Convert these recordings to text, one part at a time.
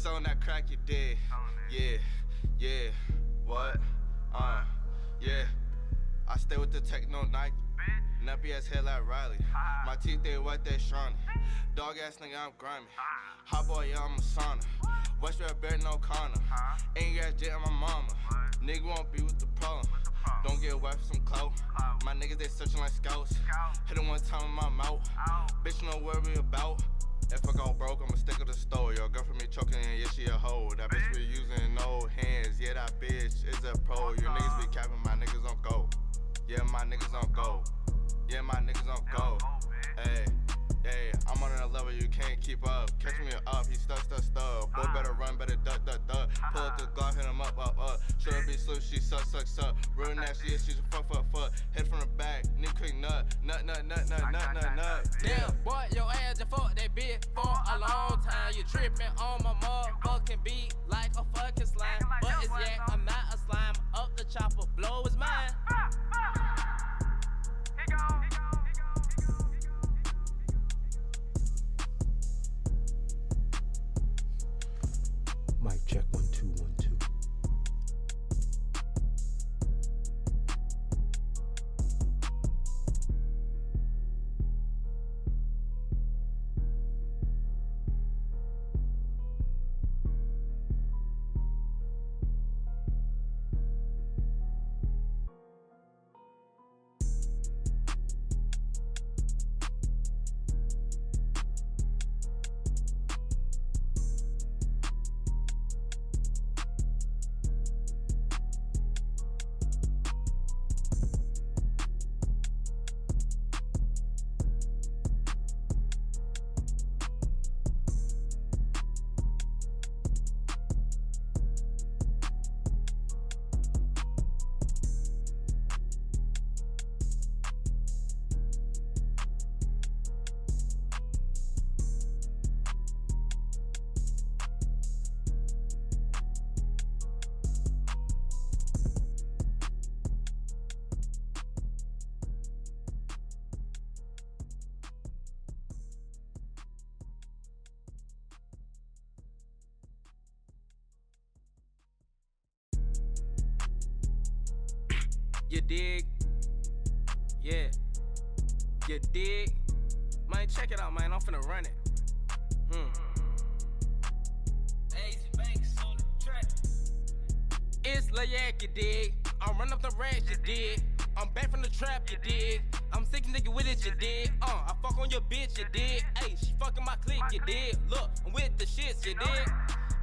selling that crack, you did. Yeah, what? Yeah. I stay with the techno Nike. Nappy ass head like Riley. My teeth, they wet, they shiny. Dog ass nigga, I'm grimy. Hot boy, yeah, I'm a sauna. West Red Bear, no Connor. Ain't got jet on my mama. Nigga won't be with the problem. Don't get wet for some clout. My niggas, they searching like scouts. Hit him one time in my mouth. Bitch, know what we about. If I go broke, I'ma stick with the store. Your girlfriend be choking and yeah, she a hoe. That bitch be using no hands. Yeah, that bitch is a pro. Your niggas be capping, my niggas on go. Yeah, my niggas on go. Yeah, my niggas on go. Hey, hey, I'm on a level you can't keep up. Catch me up, he stuck. Boy better run, better duck. Pull up the Glock, hit him up. Should've be slip, she suck. Real nasty, yeah, she's a fuck. Head from the back, nigga quick nut. Damn, boy, your ass just fuck that bitch for a long time. You tripping on my motherfucking beat like a fucking slime. But it's yak, I'm not a slime. Up the chopper, blow is mine. Mic check 1 2 1 2. You dig? Yeah. You dig? Man, check it out, man. I'm finna run it. It's Layak, you dig? I'm running up the ranch, you dig? I'm back from the trap, you dig? I'm sick nigga with it, you dig? I fuck on your bitch, you dig? Hey, she fucking my clique, you dig? Look, I'm with the shits, you dig?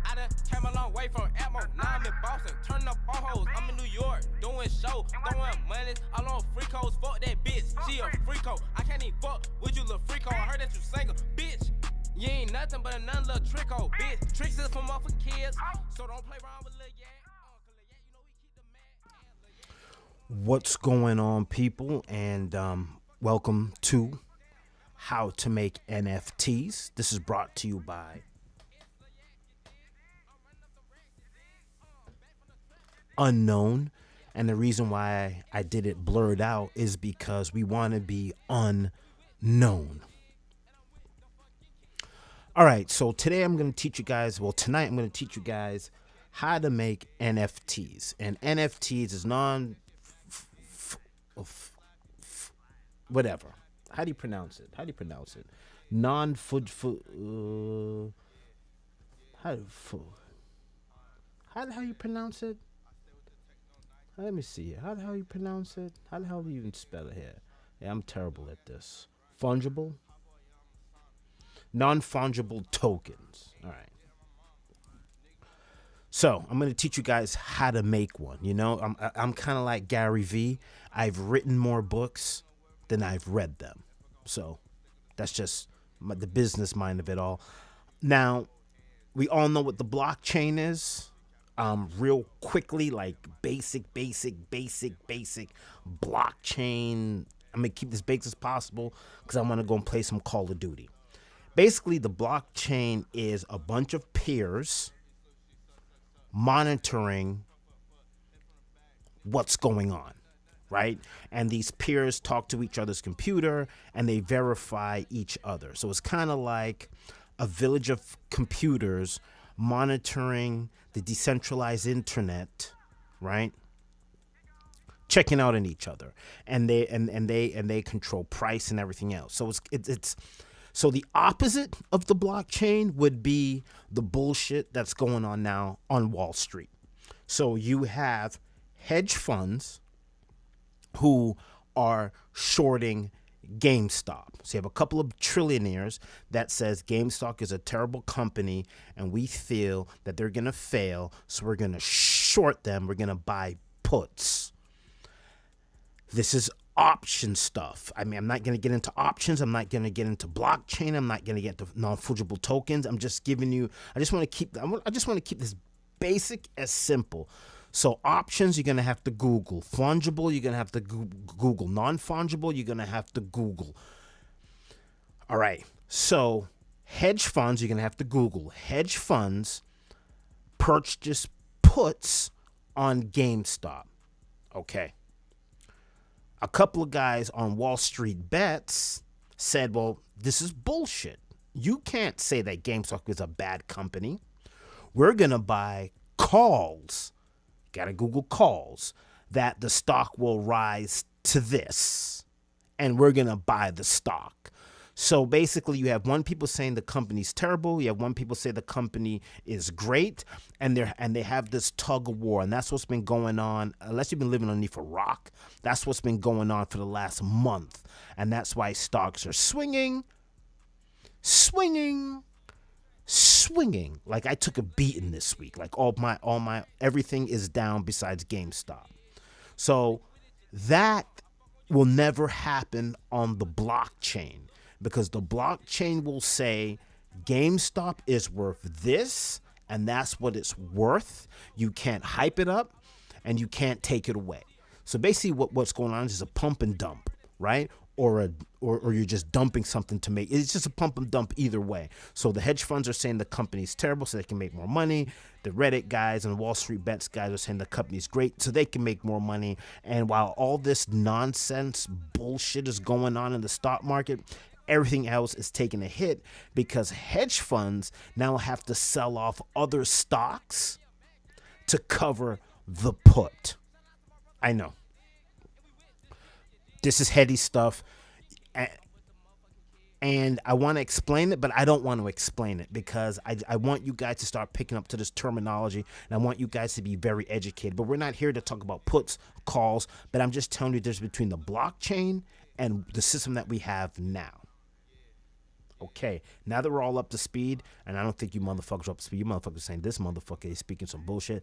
I done came a long way from Atmo, now I'm in Boston, turning up on hoes. I'm in New York, doing shows, throwing money all on freakos. Fuck that bitch, she a freako. I can't even fuck with you, little freako. I heard that you single, bitch. You ain't nothing but another little tricko, bitch. Tricks is for motherfucking kids, so don't play around with Lil Yak. What's going on, people, and welcome to How to Make NFTs. This is brought to you by Unknown, and the reason why I did it blurred out is because we want to be unknown. All right, so today I'm going to teach you guys, tonight I'm going to teach you guys how to make NFTs. And NFTs is whatever. How do you pronounce it? Non-fungible. How the hell you pronounce it? Let me see. How the hell you pronounce it? How the hell do you even spell it here? Yeah, I'm terrible at this. Fungible? Non-fungible tokens. All right. So I'm going to teach you guys how to make one. You know, I'm kind of like Gary V. I've written more books than I've read them. So that's just the business mind of it all. Now, we all know what the blockchain is. Real quickly, like basic blockchain. I'm going to keep this basic as possible because I want to go and play some Call of Duty. Basically, the blockchain is a bunch of peers monitoring what's going on, right? And these peers talk to each other's computer and they verify each other. So it's kind of like a village of computers monitoring the decentralized internet, right? Checking out on each other, and they control price and everything else. So it's so the opposite of the blockchain would be the bullshit that's going on now on Wall Street. So you have hedge funds who are shorting GameStop. So you have a couple of trillionaires that says GameStop is a terrible company and we feel that they're going to fail, so we're going to short them. We're going to buy puts. This is option stuff. I mean, I'm not going to get into options. I'm not going to get into blockchain. I'm not going to get into non-fungible tokens. I'm just giving you, I just want to keep this basic as simple. So options, you're going to have to Google. Fungible, you're going to have to Google. Non-fungible, you're going to have to Google. All right. So hedge funds, you're going to have to Google. Hedge funds purchase puts on GameStop. Okay. A couple of guys on Wall Street Bets said, well, this is bullshit. You can't say that GameStop is a bad company. We're going to buy calls. Got to Google calls that the stock will rise to this. And we're going to buy the stock. So basically you have one people saying the company's terrible. You have one people say the company is great. And they have this tug of war. And that's what's been going on. Unless you've been living underneath a rock, that's what's been going on for the last month. And that's why stocks are swinging. Like I took a beating this week. Like all my everything is down besides GameStop. So that will never happen on the blockchain, because the blockchain will say GameStop is worth this and that's what it's worth. You can't hype it up and you can't take it away. So basically what's going on is a pump and dump, right? Or you're just dumping something to make. It's just a pump and dump either way. So the hedge funds are saying the company's terrible so they can make more money. The Reddit guys and Wall Street Bets guys are saying the company's great so they can make more money. And while all this nonsense bullshit is going on in the stock market, everything else is taking a hit because hedge funds now have to sell off other stocks to cover the put. I know. This is heady stuff, and I want to explain it, but I don't want to explain it because I want you guys to start picking up to this terminology, and I want you guys to be very educated. But we're not here to talk about puts, calls, but I'm just telling you there's between the blockchain and the system that we have now. Okay, now that we're all up to speed, and I don't think you motherfuckers are up to speed. You motherfuckers saying this motherfucker is speaking some bullshit.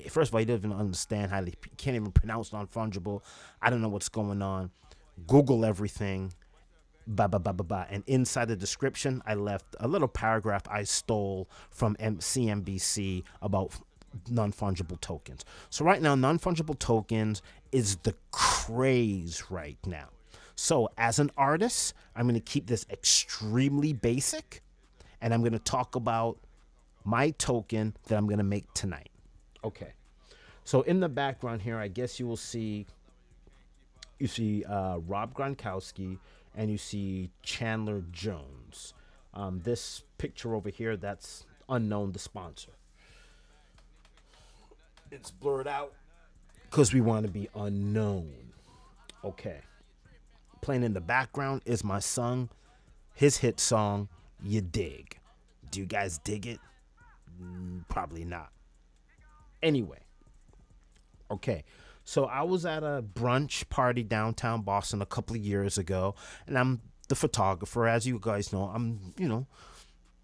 First of all, he doesn't even understand how they can't even pronounce non-fungible. I don't know what's going on. Google everything. And inside the description, I left a little paragraph I stole from CNBC about non-fungible tokens. So right now, non-fungible tokens is the craze right now. So as an artist, I'm going to keep this extremely basic, and I'm going to talk about my token that I'm going to make tonight. Okay. So in the background here, I guess you see Rob Gronkowski and you see Chandler Jones. This picture over here, that's unknown, the sponsor. It's blurred out because we want to be unknown. Okay. Playing in the background is my son, his hit song, You Dig. Do you guys dig it? Probably not. Anyway. Okay. So I was at a brunch party downtown Boston a couple of years ago, and I'm the photographer. As you guys know, I'm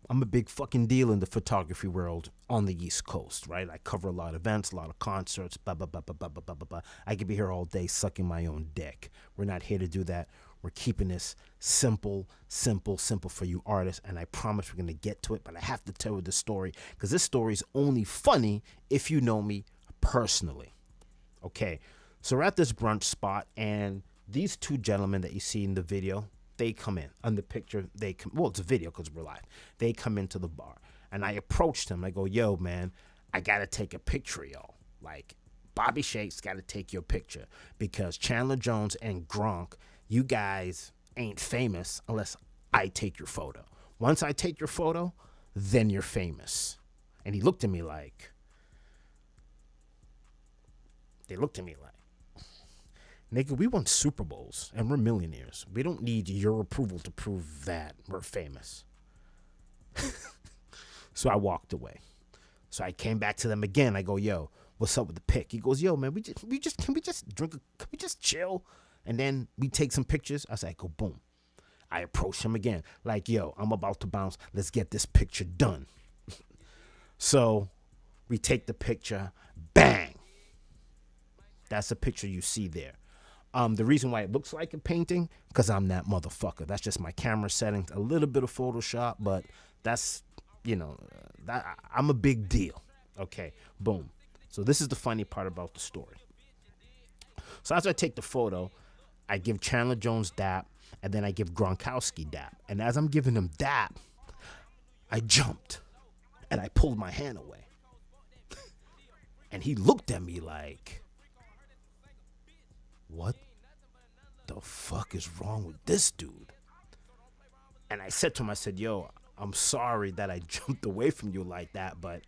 a big fucking deal in the photography world on the East Coast, right? I cover a lot of events, a lot of concerts, blah, blah, blah, blah, blah, blah, blah, blah. I could be here all day sucking my own dick. We're not here to do that. We're keeping this simple for you artists, and I promise we're going to get to it, but I have to tell you the story because this story is only funny if you know me personally. Okay, so we're at this brunch spot, and these two gentlemen that you see in the video, they come in. On the picture, well, it's a video because we're live. They come into the bar, and I approached them. I go, yo, man, I got to take a picture of y'all. Like, Bobby Shake's got to take your picture because Chandler Jones and Gronk, you guys ain't famous unless I take your photo. Once I take your photo, then you're famous. And he looked at me like, nigga, we won Super Bowls and we're millionaires. We don't need your approval to prove that we're famous. So I walked away. So I came back to them again. I go, yo, what's up with the pic? He goes, yo, man, can we just chill? And then we take some pictures. I go, boom. I approach him again. Like, yo, I'm about to bounce. Let's get this picture done. So we take the picture. Bang. That's the picture you see there. The reason why it looks like a painting, because I'm that motherfucker. That's just my camera settings. A little bit of Photoshop, but that's, I'm a big deal. Okay, boom. So this is the funny part about the story. So as I take the photo, I give Chandler Jones dap, and then I give Gronkowski dap. And as I'm giving him dap, I jumped, and I pulled my hand away. And he looked at me like, what the fuck is wrong with this dude? And I said to him, I said, yo, I'm sorry that I jumped away from you like that, but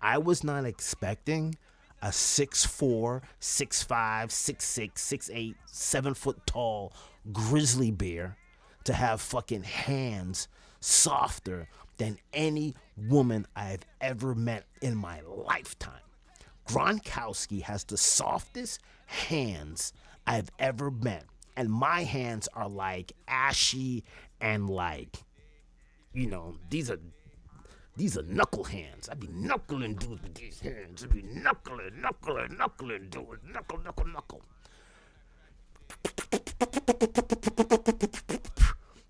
I was not expecting a 6'4", 6'5", 6'6", 6'8", 7 foot tall grizzly bear to have fucking hands softer than any woman I've ever met in my lifetime. Gronkowski has the softest hands I've ever met. And my hands are like ashy and like, these are knuckle hands. I be knuckling dudes with these hands. I be knuckling dudes. Knuckle.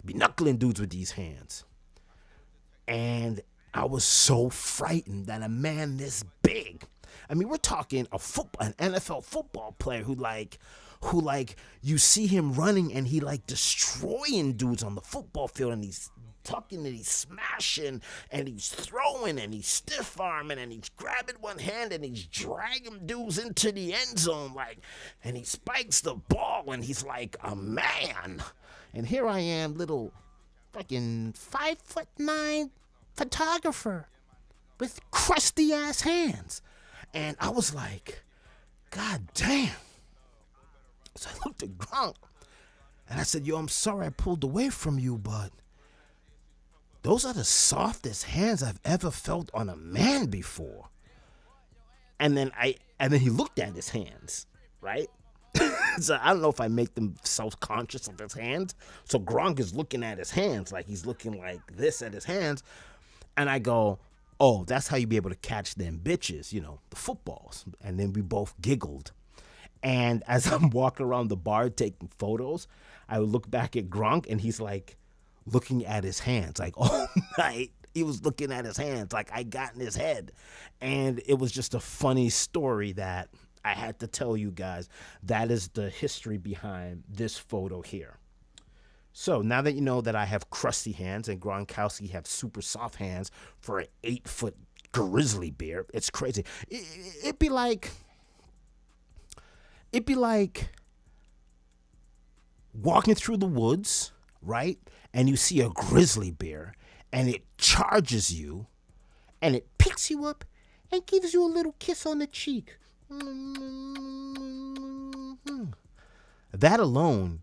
Be knuckling dudes with these hands. And I was so frightened that a man this big, I mean, we're talking an NFL football player who you see him running and he like destroying dudes on the football field, and he's tucking and he's smashing and he's throwing and he's stiff arming and he's grabbing one hand and he's dragging dudes into the end zone, and he spikes the ball and he's like a man. And here I am, little fucking 5'9" photographer with crusty ass hands. And I was like, God damn. So I looked at Gronk and I said, yo, I'm sorry I pulled away from you, but those are the softest hands I've ever felt on a man before. And then he looked at his hands, right? So I don't know if I make them self-conscious of his hands. So Gronk is looking at his hands, like he's looking like this at his hands. And I go, oh, that's how you be able to catch them bitches, the footballs. And then we both giggled. And as I'm walking around the bar taking photos, I would look back at Gronk and he's like looking at his hands, like all night. He was looking at his hands like I got in his head. And it was just a funny story that I had to tell you guys. That is the history behind this photo here. So now that you know that I have crusty hands and Gronkowski have super soft hands for an 8-foot grizzly bear, it's crazy. It'd be like walking through the woods, right? And you see a grizzly bear and it charges you and it picks you up and gives you a little kiss on the cheek. That alone,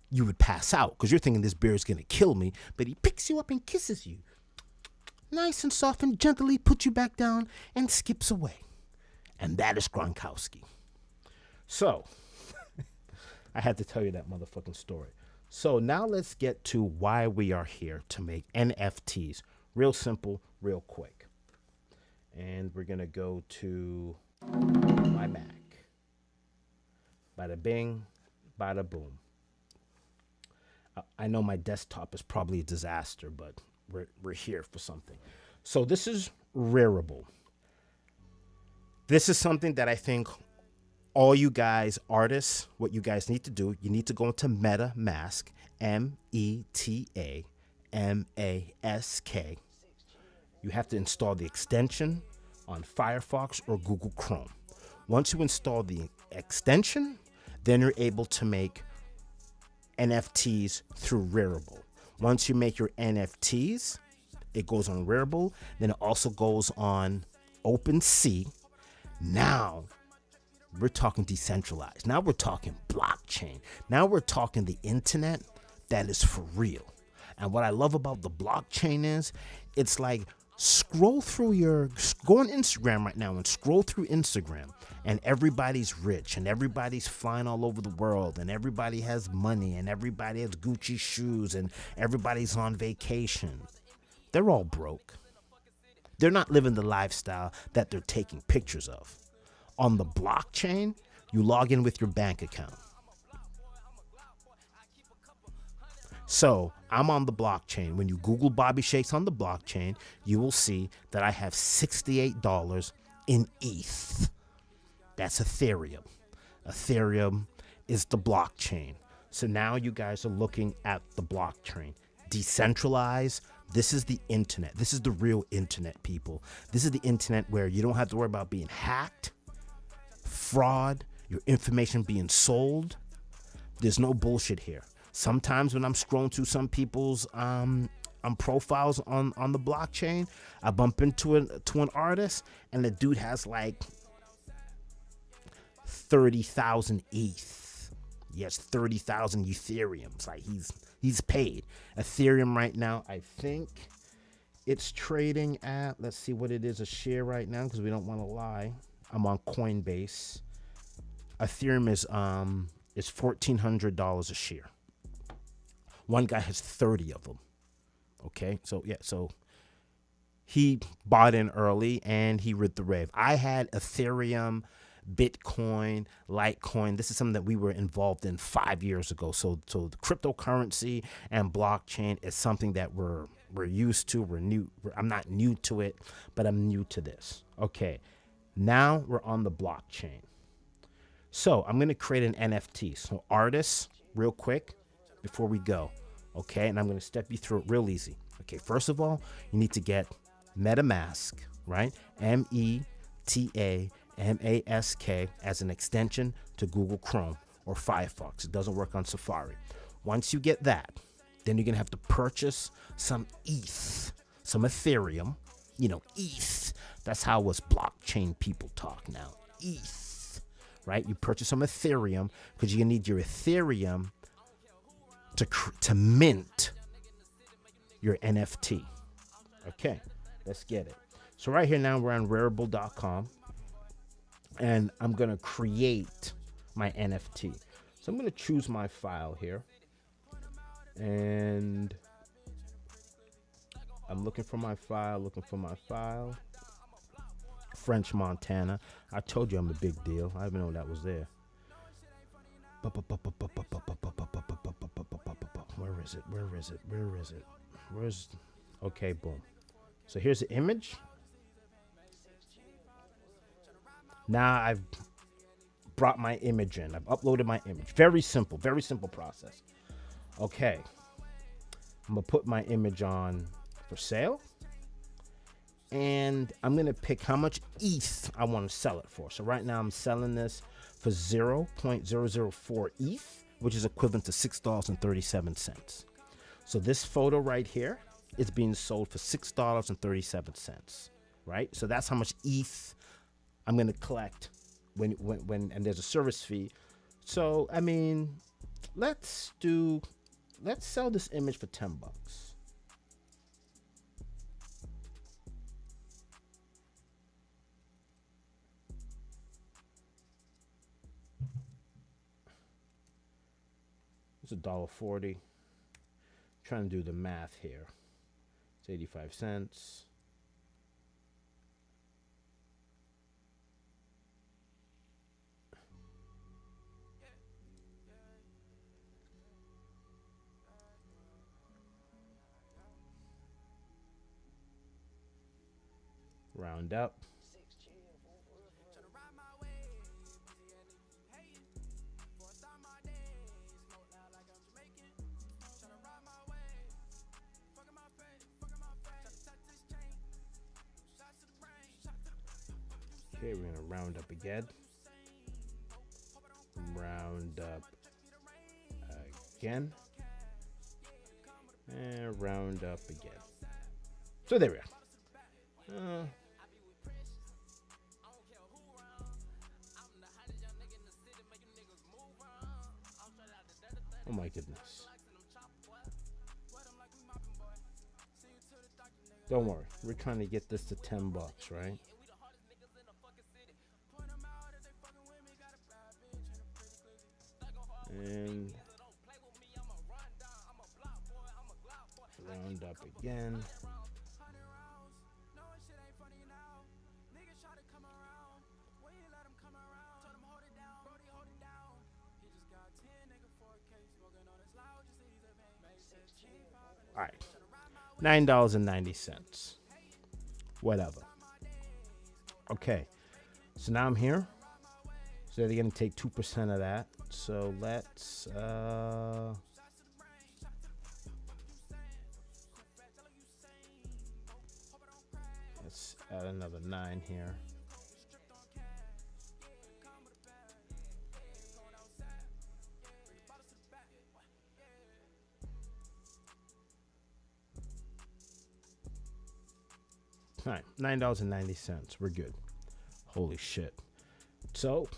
you would pass out because you're thinking this bear is going to kill me, but he picks you up and kisses you. Nice and soft and gently puts you back down and skips away. And that is Gronkowski. So, I had to tell you that motherfucking story. So now let's get to why we are here to make NFTs. Real simple, real quick. And we're going to go to my Mac. Bada bing, bada boom. I know my desktop is probably a disaster, but we're here for something. So this is Rarible. This is something that I think all you guys, artists, what you guys need to do, you need to go into MetaMask, METAMASK. You have to install the extension on Firefox or Google Chrome. Once you install the extension, then you're able to make NFTs through Rarible. Once you make your NFTs, It goes on Rarible. Then it also goes on OpenSea. Now we're talking decentralized. Now we're talking blockchain. Now we're talking the internet that is for real. And what I love about the blockchain is it's like go on Instagram right now and scroll through Instagram, and everybody's rich and everybody's flying all over the world and everybody has money and everybody has Gucci shoes and everybody's on vacation. They're all broke. They're not living the lifestyle that they're taking pictures of. On the blockchain, you log in with your bank account. So I'm on the blockchain. When you Google Bobby Shakes on the blockchain, you will see that I have $68 in ETH. That's Ethereum. Ethereum is the blockchain. So now you guys are looking at the blockchain. Decentralized. This is the internet. This is the real internet, people. This is the internet where you don't have to worry about being hacked, fraud, your information being sold. There's no bullshit here. Sometimes when I'm scrolling through some people's profiles on the blockchain, I bump into an artist and the dude has like 30,000 ETH. He has 30,000 Ethereums. Like he's paid. Ethereum right now, I think it's trading at, let's see what it is a share right now because we don't want to lie. I'm on Coinbase. Ethereum is $1,400 a share. One guy has 30 of them. Okay, so he bought in early and he rid the rave. I had Ethereum, Bitcoin, Litecoin. This is something that we were involved in 5 years ago. So the cryptocurrency and blockchain is something that we're used to. We're new. I'm not new to it, but I'm new to this. Okay, now we're on the blockchain. So I'm going to create an NFT. So artists, real quick, before we go, okay? And I'm going to step you through it real easy. Okay, first of all, you need to get MetaMask, right? METAMASK as an extension to Google Chrome or Firefox. It doesn't work on Safari. Once you get that, then you're going to have to purchase some ETH, some Ethereum, ETH. That's how us blockchain people talk now. ETH, right? You purchase some Ethereum because you need your Ethereum to mint your NFT. Okay, let's get it. So right here now we're on Rarible.com and I'm going to create my NFT. So I'm going to choose my file here and I'm looking for my file, French Montana. I told you I'm a big deal. I didn't know that was there. Where is it? Okay, boom. So here's the image. Now I've brought my image in. I've uploaded my image. Very simple process. Okay. I'm going to put my image on for sale. And I'm going to pick how much ETH I want to sell it for. So right now I'm selling this for 0.004 ETH, which is equivalent to $6.37. So this photo right here is being sold for $6.37, right? So that's how much ETH I'm going to collect when and there's a service fee. So, I mean, let's sell this image for $10. It's $1.40. Trying to do the math here. It's 85 cents. Round up. Okay, we're gonna round up again. Round up again. And round up again. So there we are. Oh my goodness. Don't worry. We're trying to get this to $10, right? And round up again. All right, $9.90. Whatever. Okay, so now I'm here. So they're gonna take 2% of that. So let's add another 9 here. All right, $9.90. We're good. Holy shit. So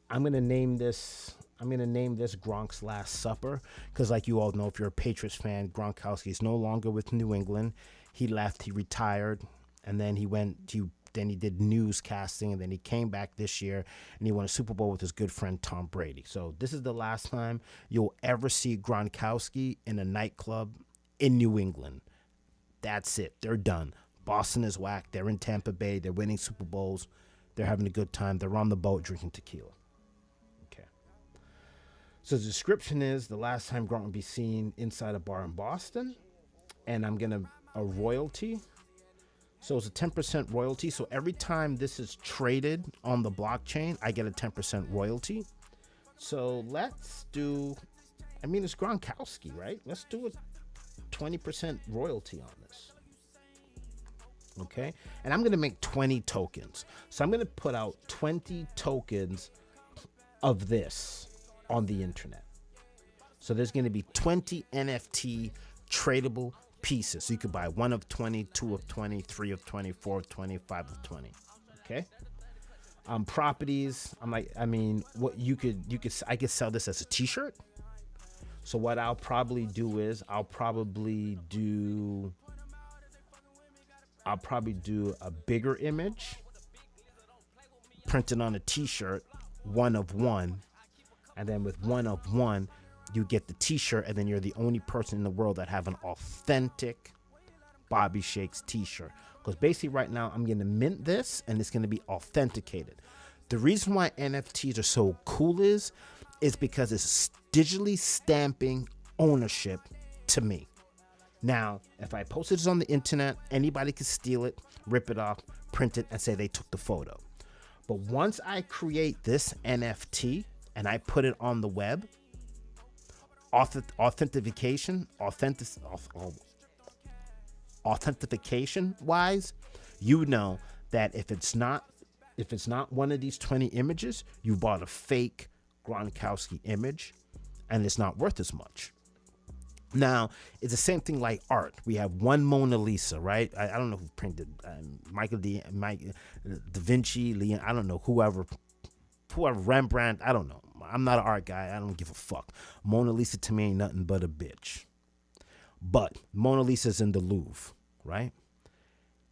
I'm gonna name this Gronk's Last Supper, because like you all know, if you're a Patriots fan, Gronkowski is no longer with New England. He left, he retired, and then he did newscasting, and then he came back this year and he won a Super Bowl with his good friend Tom Brady. So this is the last time you'll ever see Gronkowski in a nightclub in New England. That's it. They're done. Boston is whack. They're in Tampa Bay. They're winning Super Bowls. They're having a good time. They're on the boat drinking tequila. Okay. So the description is the last time Gronk would be seen inside a bar in Boston, and I'm going to a royalty. So it's a 10% royalty. So every time this is traded on the blockchain, I get a 10% royalty. So let's do, it's Gronkowski, right? Let's do a 20% royalty on this. Okay. And I'm going to make 20 tokens. So I'm going to put out 20 tokens of this on the internet. So there's going to be 20 NFT tradable pieces. So you could buy 1 of 20, 2 of 20, 3 of 20, 4 of 20, 5 of 20. Okay. Properties. I could sell this as a t-shirt. So what I'll probably do is I'll probably do a bigger image printed on a t-shirt, 1 of 1, and then with 1 of 1 you get the t-shirt, and then you're the only person in the world that have an authentic Bobby Shakes t-shirt. Because basically right now I'm going to mint this and it's going to be authenticated. The reason why NFTs are so cool is because it's digitally stamping ownership to me. Now, if I post this on the internet, anybody can steal it, rip it off, print it, and say they took the photo. But once I create this NFT and I put it on the web, authentication wise, you know that if it's not one of these 20 images, you bought a fake Gronkowski image and it's not worth as much. Now, it's the same thing like art. We have one Mona Lisa, right? I don't know who printed Da Vinci, Leon, I don't know, whoever, Rembrandt, I don't know. I'm not an art guy. I don't give a fuck. Mona Lisa to me ain't nothing but a bitch. But Mona Lisa's in the Louvre, right?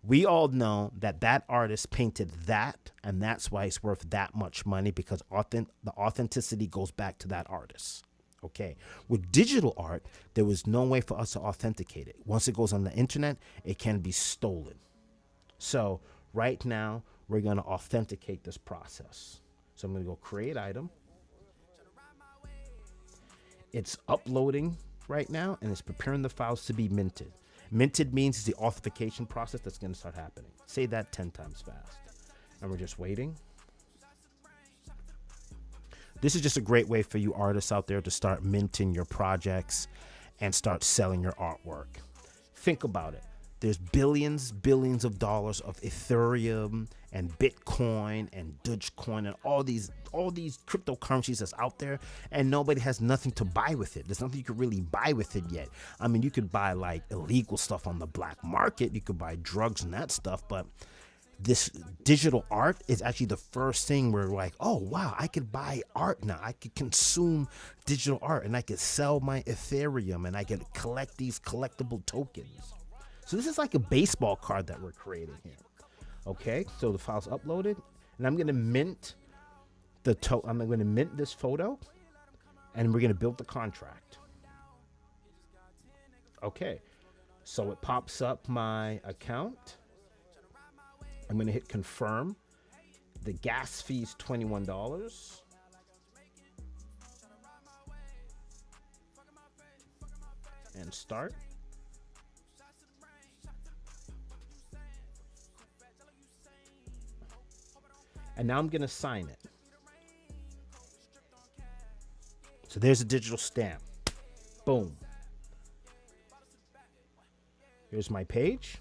We all know that artist painted that, and that's why it's worth that much money, because the authenticity goes back to that artist. Okay. With digital art, there was no way for us to authenticate it. Once it goes on the internet, it can be stolen. So right now, we're going to authenticate this process. So I'm going to go create item. It's uploading right now, and it's preparing the files to be minted. Minted means it's the authentication process that's going to start happening. Say that 10 times fast. And we're just waiting. This is just a great way for you artists out there to start minting your projects and start selling your artwork. Think about it. There's billions of dollars of Ethereum and Bitcoin and Dogecoin and all these cryptocurrencies that's out there, and nobody has nothing to buy with it. There's nothing you could really buy with it yet. I mean, you could buy like illegal stuff on the black market. You could buy drugs and that stuff, but this digital art is actually the first thing where like, oh wow, I could buy art now. I could consume digital art, and I could sell my Ethereum, and I could collect these collectible tokens. So this is like a baseball card that we're creating here. Okay, so the file's uploaded, and I'm gonna mint I'm gonna mint this photo, and we're gonna build the contract. Okay, so it pops up my account. I'm gonna hit confirm. The gas fee is $21. And start. And now I'm gonna sign it. So there's a digital stamp. Boom. Here's my page.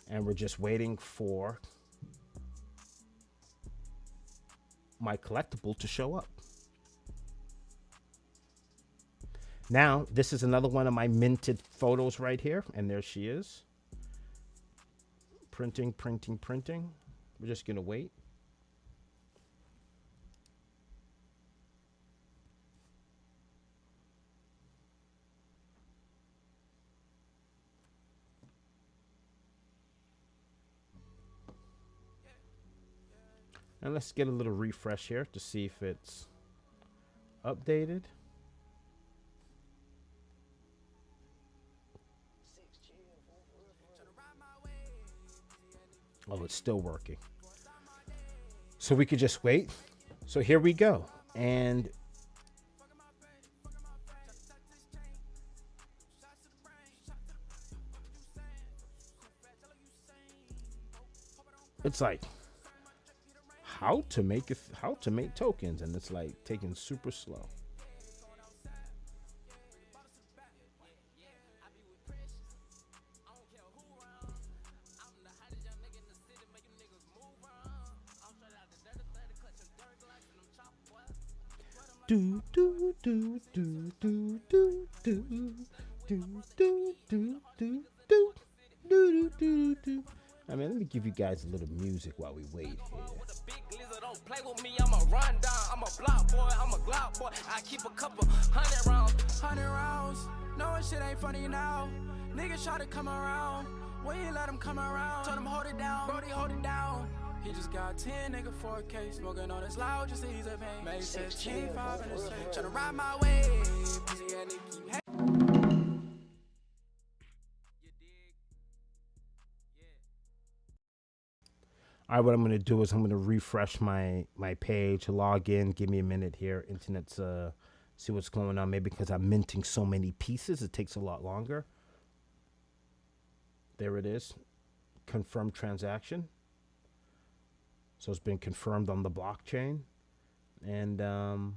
And we're just waiting for my collectible to show up. Now, this is another one of my minted photos right here. And there she is. Printing. We're just gonna wait. And let's get a little refresh here to see if it's updated. Oh, it's still working. So we could just wait. So here we go. And it's like how to make tokens, and it's like taking super slow. Do do do do do do do do do do do do do do do. I mean, let me give you guys a little music while we wait here. Don't play with me, I'm a run down, I'm a block boy, I'm a Glock boy. I keep a couple 100 rounds. 100 rounds, knowing shit ain't funny now. Niggas try to come around, we ain't let them come around. Told him hold it down, Brody hold it down. He just got 10, nigga, 4K, smoking on his loud just to ease the pain. Made 16, 5 in the straight, tryna ride my way. Pussy and they keep hating. All right, what I'm going to do is I'm going to refresh my page, log in, give me a minute here. Internet's, see what's going on. Maybe because I'm minting so many pieces, it takes a lot longer. There it is. Confirm transaction. So it's been confirmed on the blockchain. And I'm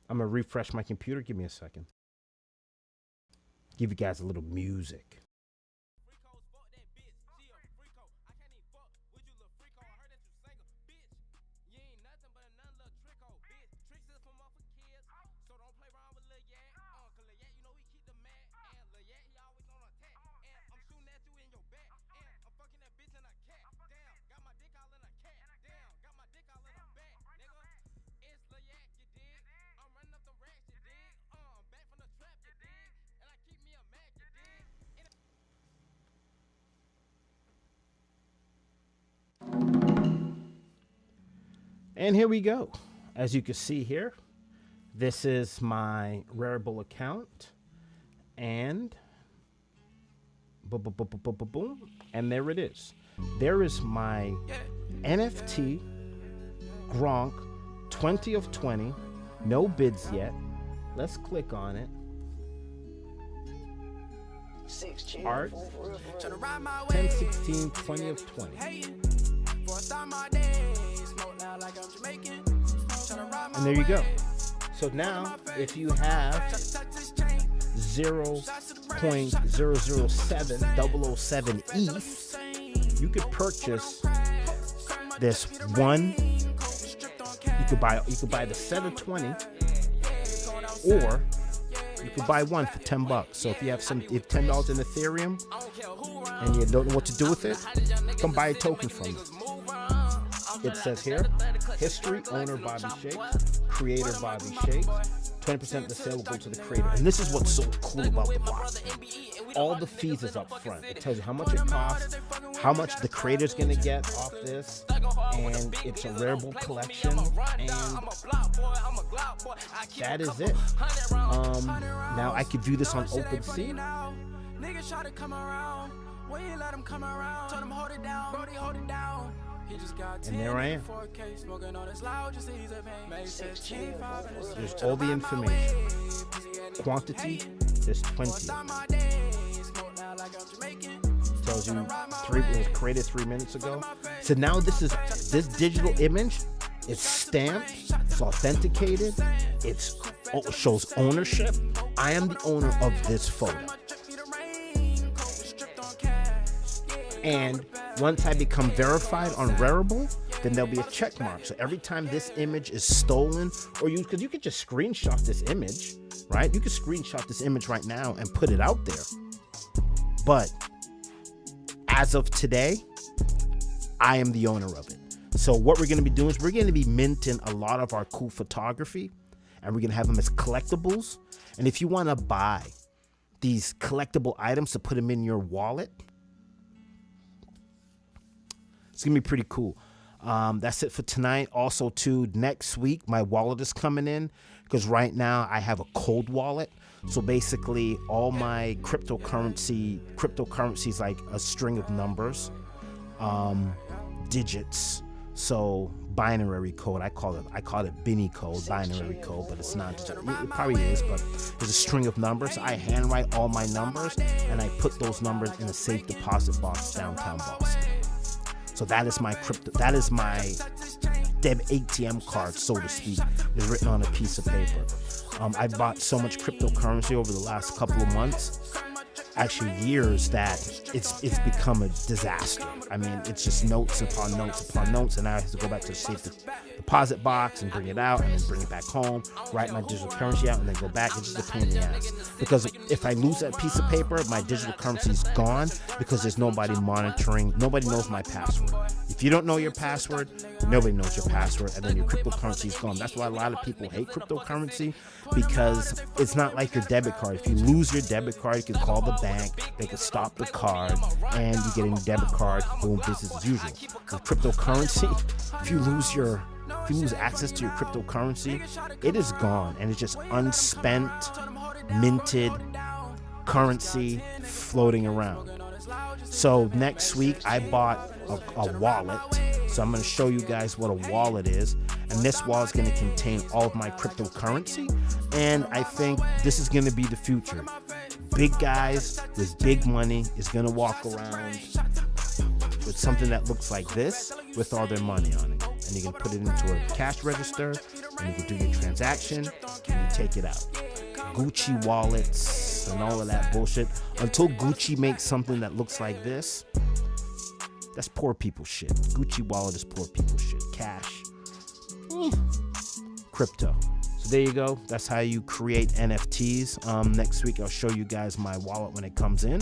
going to refresh my computer. Give me a second. Give you guys a little music. And here we go. As you can see here, this is my Rarible account, and boom, and there it is. There is my NFT Gronk 20 of 20, no bids yet. Let's click on it. Art 10, 16, 20 of 20. And there you go. So now, if you have 0 0.007 ETH, you could purchase this one. You could buy the set of 20, or you could buy one for $10. So if you have $10 in Ethereum and you don't know what to do with it, come buy a token from it. It says here, history, owner Bobby Shakes, creator Bobby Shakes. 20% of the sale will go to the creator. And this is what's so cool about the blockchain. All the fees is up front. It tells you how much it costs, how much the creator's going to get off this, and it's a wearable collection, and that is it. Now I could do this on OpenSea. And there I am. There's all the information. Quantity, there's 20. Tells you it was created 3 minutes ago. So now this digital image, it's stamped, it's authenticated, it shows ownership. I am the owner of this photo. And once I become verified on Rarible, then there'll be a check mark. So every time this image is stolen, or because you could just screenshot this image, right? You could screenshot this image right now and put it out there. But as of today, I am the owner of it. So what we're going to be doing is we're going to be minting a lot of our cool photography, and we're going to have them as collectibles. And if you want to buy these collectible items to put them in your wallet, it's going to be pretty cool. That's it for tonight. Also, too, next week, my wallet is coming in because right now I have a cold wallet. So basically, all my cryptocurrency is like a string of numbers, digits. So binary code, I call it Binny code, binary code, but it's not. It probably is, but there's a string of numbers. I handwrite all my numbers and I put those numbers in a safe deposit box downtown Boston. So that is my Deb ATM card, so to speak, is written on a piece of paper. I bought so much cryptocurrency over the last couple of months, actually years, that it's become a disaster. I mean, it's just notes upon notes upon notes, and I have to go back to the safe deposit box and bring it out, and then bring it back home, write my digital currency out, and then go back. It's just a pain in the ass. Because if I lose that piece of paper, my digital currency is gone because there's nobody monitoring. Nobody knows my password. If you don't know your password, nobody knows your password, and then your cryptocurrency is gone. That's why a lot of people hate cryptocurrency, because it's not like your debit card. If you lose your debit card, you can call the bank, they can stop the card, and you get a new debit card, boom, business as usual. With cryptocurrency, if you lose access to your cryptocurrency, it is gone, and it's just unspent, minted currency floating around. So next week I bought a wallet. So I'm going to show you guys what a wallet is, and this wallet is going to contain all of my cryptocurrency, and I think this is going to be the future. Big guys with big money is going to walk around with something that looks like this with all their money on it, and you can put it into a cash register, and you can do your transaction, and you take it out. Gucci wallets and all of that bullshit. Until Gucci makes something that looks like this, that's poor people shit. Gucci wallet is poor people shit. Cash. Crypto. So there you go. That's how you create NFTs. Next week I'll show you guys my wallet when it comes in,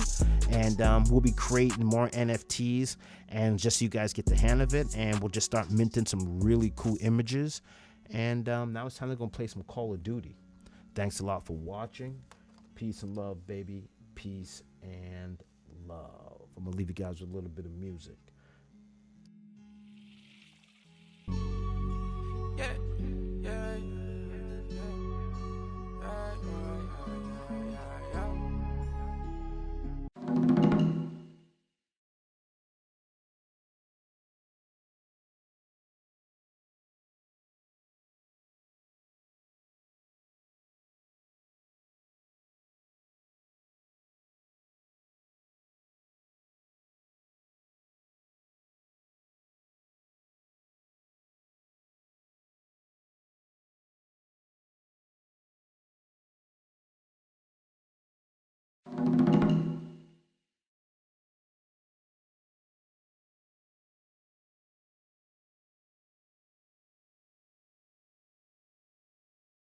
and we'll be creating more NFTs, and just so you guys get the hang of it, and we'll just start minting some really cool images. And now it's time to go play some Call of Duty. Thanks a lot for watching. Peace and love, baby. Peace and love. I'm gonna leave you guys with a little bit of music.